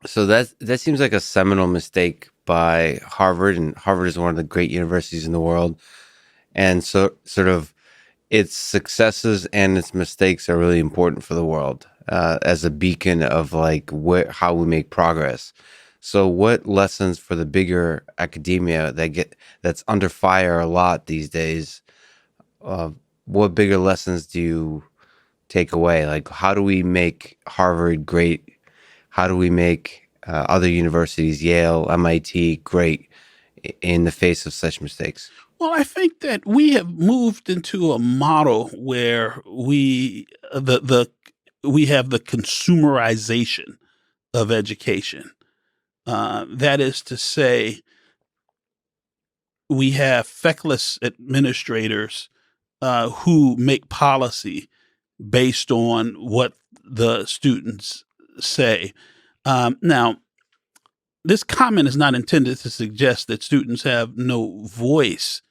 So that seems like a seminal mistake by Harvard, and Harvard is one of the great universities in the world. And so, sort of, its successes and its mistakes are really important for the world as a beacon of like how we make progress. So, what lessons for the bigger academia that's under fire a lot these days? Uh, what bigger lessons do you take away? Like, how do we make Harvard great? How do we make other universities, Yale, MIT, great in the face of such mistakes? Well, I think that we have moved into a model where we have the consumerization of education. That is to say, we have feckless administrators who make policy based on what the students say. Now, this comment is not intended to suggest that students have no voice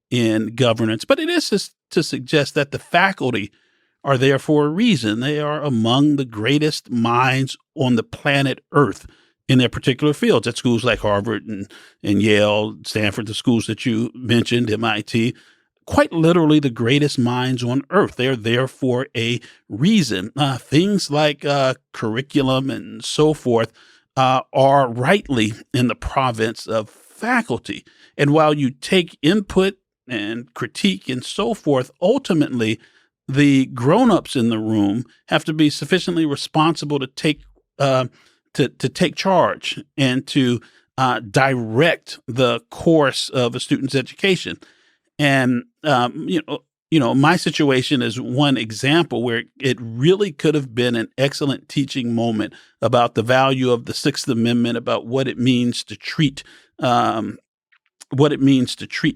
in governance, but it is to suggest that the faculty are there for a reason. They are among the greatest minds on the planet Earth in their particular fields at schools like Harvard and Yale, Stanford, the schools that you mentioned, MIT. Quite literally, the greatest minds on earth. They're there for a reason. Things like curriculum and so forth are rightly in the province of faculty. And while you take input and critique and so forth, ultimately, the grown-ups in the room have to be sufficiently responsible to take charge and to direct the course of a student's education. And my situation is one example where it really could have been an excellent teaching moment about the value of the Sixth Amendment, about what it means to treat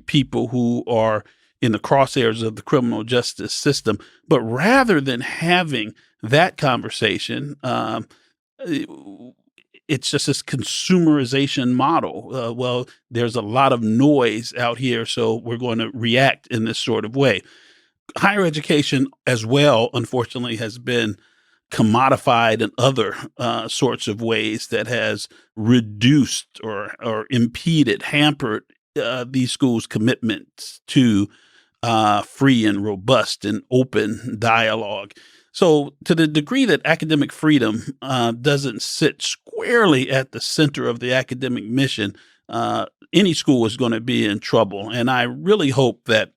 people who are in the crosshairs of the criminal justice system. But rather than having that conversation, it's just this consumerization model. Well, there's a lot of noise out here, so we're going to react in this sort of way. Higher education as well, unfortunately, has been commodified in other sorts of ways that has reduced or impeded, hampered these schools' commitments to free and robust and open dialogue. So, to the degree that academic freedom doesn't sit squarely at the center of the academic mission, any school is going to be in trouble. And I really hope that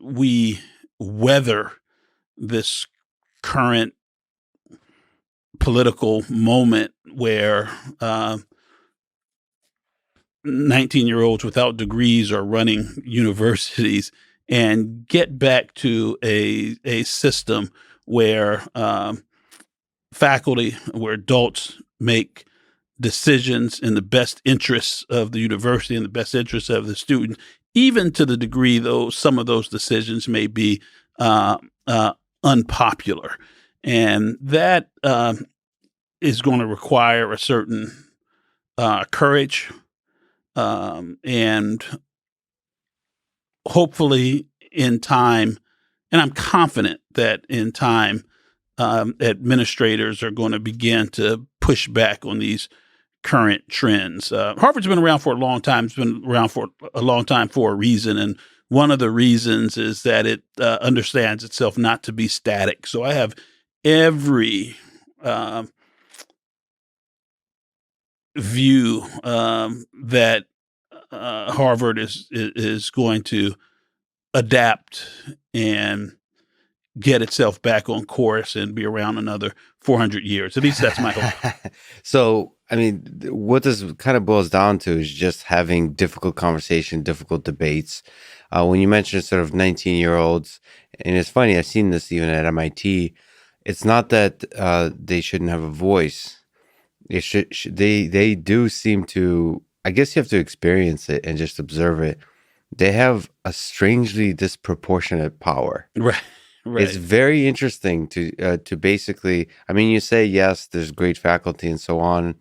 we weather this current political moment where 19-year-olds without degrees are running universities and get back to a system where faculty, where adults make decisions in the best interests of the university and the best interests of the student, even to the degree though some of those decisions may be unpopular. And that is going to require a certain courage, and hopefully in time, and I'm confident that in time, administrators are going to begin to push back on these current trends. Harvard's been around for a long time. It's been around for a long time for a reason. And one of the reasons is that it understands itself not to be static. So I have every view that Harvard is going to adapt and get itself back on course and be around another 400 years. At least that's my hope. So, I mean, what this kind of boils down to is just having difficult conversation, difficult debates. When you mentioned sort of 19-year-olds, and it's funny, I've seen this even at MIT. It's not that they shouldn't have a voice. They do seem to. I guess you have to experience it and just observe it. They have a strangely disproportionate power. Right. It's Right. very interesting to basically. I mean, you say yes, there's great faculty and so on,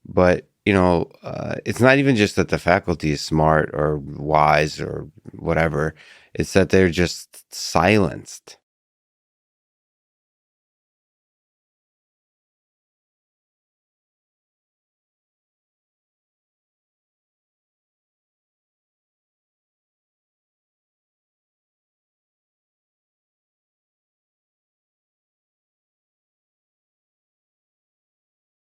but it's not even just that the faculty is smart or wise or whatever. It's that they're just silenced.